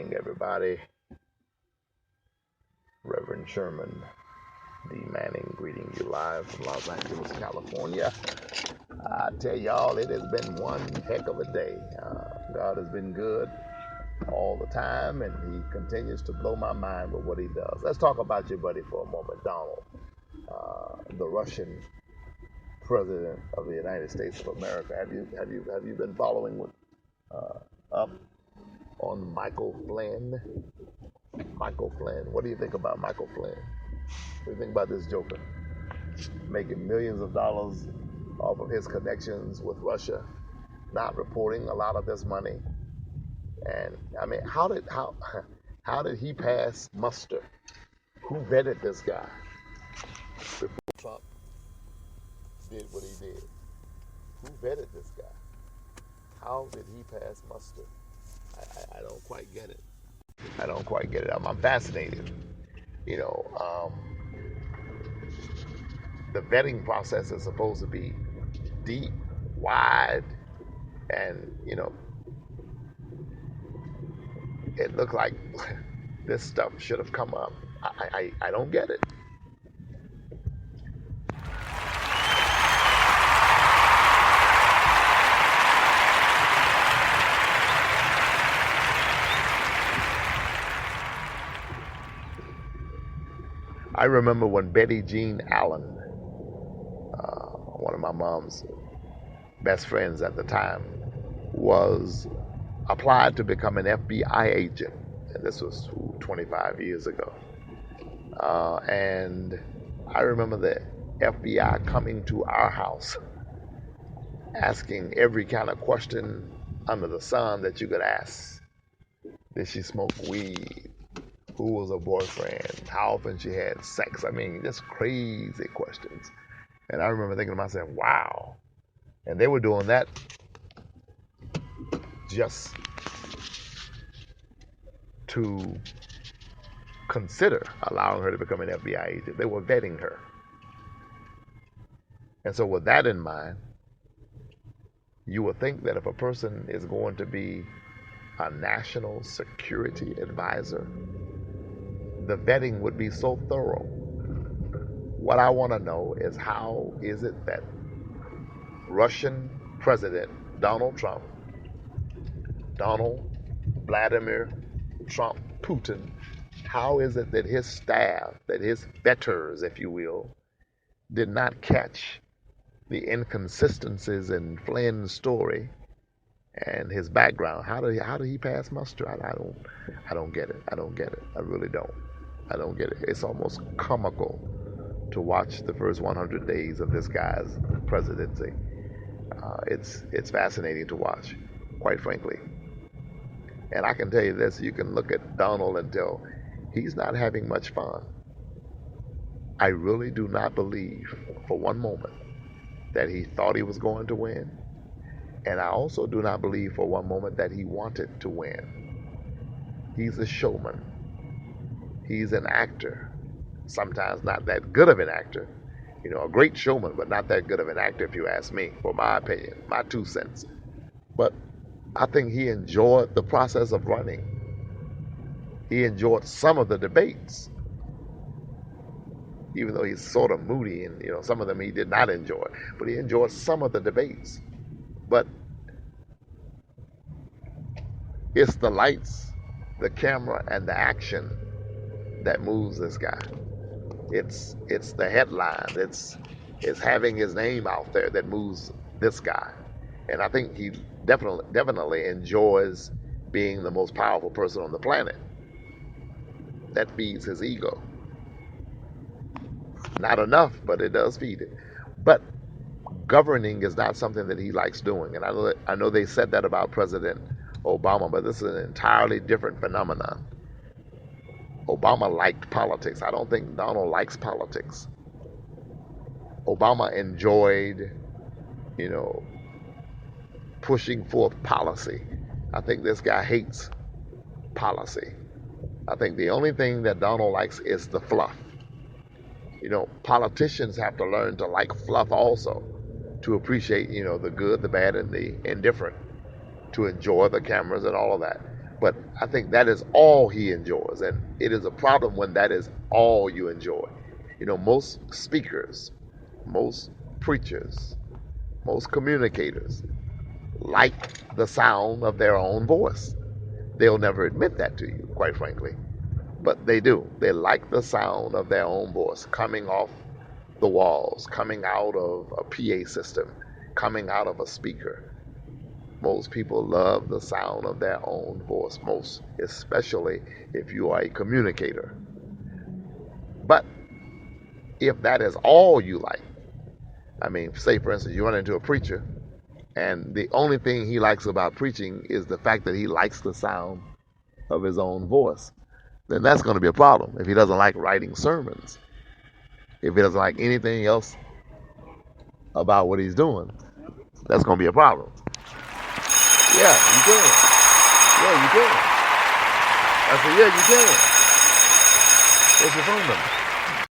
evening, everybody. Reverend Sherman D. Manning greeting you live from Los Angeles, California. I tell y'all, it has been one heck of a day. God has been good all the time, and he continues to blow my mind with what he does. Let's talk about your buddy for a moment, Donald, the Russian president of the United States of America. Have you been following up on Michael Flynn? Michael Flynn. What do you think about Michael Flynn? What do you think about this joker? Making millions of dollars off of his connections with Russia, not reporting a lot of this money. And I mean, how did he pass muster? Who vetted this guy before Trump did what he did? Who vetted this guy? How did he pass muster? I don't quite get it. I don't quite get it. I'm fascinated. You know, the vetting process is supposed to be deep, wide, and it looked like this stuff should have come up. I don't get it. I remember when Betty Jean Allen, one of my mom's best friends at the time, was applied to become an FBI agent. And this was 25 years ago. And I remember the FBI coming to our house, asking every kind of question under the sun that you could ask. Did she smoke weed? Who was her boyfriend? How often she had sex? I mean, just crazy questions. And I remember thinking to myself, wow. And they were doing that just to consider allowing her to become an FBI agent. They were vetting her. And so with that in mind, you would think that if a person is going to be a national security advisor, the vetting would be so thorough. What I want to know is, how is it that Russian President Donald Trump, Donald Vladimir Trump Putin, how is it that his staff, that his betters, if you will, did not catch the inconsistencies in Flynn's story and his background? How did he pass muster? I don't get it. I don't get it. I really don't. I don't get it. It's almost comical to watch the first 100 days of this guy's presidency. It's fascinating to watch, quite frankly. And I can tell you this: you can look at Donald and tell he's not having much fun. I really do not believe for one moment that he thought he was going to win. And I also do not believe for one moment that he wanted to win. He's a showman. He's an actor. Sometimes not that good of an actor. A great showman, but not that good of an actor, if you ask me, for my opinion, my 2 cents. But I think he enjoyed the process of running. He enjoyed some of the debates, even though he's sort of moody, and some of them he did not enjoy. But he enjoyed some of the debates. But it's the lights, the camera, and the action that moves this guy. It's the headline. It's having his name out there that moves this guy. And I think he definitely enjoys being the most powerful person on the planet. That feeds his ego. Not enough, but it does feed it. But governing is not something that he likes doing. And I know they said that about President Obama, but this is an entirely different phenomenon. Obama liked politics. I don't think Donald likes politics. Obama enjoyed, pushing forth policy. I think this guy hates policy. I think the only thing that Donald likes is the fluff. Politicians have to learn to like fluff also, to appreciate, the good, the bad, and the indifferent, to enjoy the cameras and all of that. But I think that is all he enjoys. And it is a problem when that is all you enjoy. You know, most speakers, most preachers, most communicators like the sound of their own voice. They'll never admit that to you, quite frankly, but they do. They like the sound of their own voice coming off the walls, coming out of a PA system, coming out of a speaker. Most people love the sound of their own voice, most especially if you are a communicator. But if that is all you like, I mean, say for instance, you run into a preacher and the only thing he likes about preaching is the fact that he likes the sound of his own voice, then that's going to be a problem. If he doesn't like writing sermons, if he doesn't like anything else about what he's doing, that's going to be a problem. Yeah, you can. Yeah, you can. I said, yeah, you can. What's your phone number?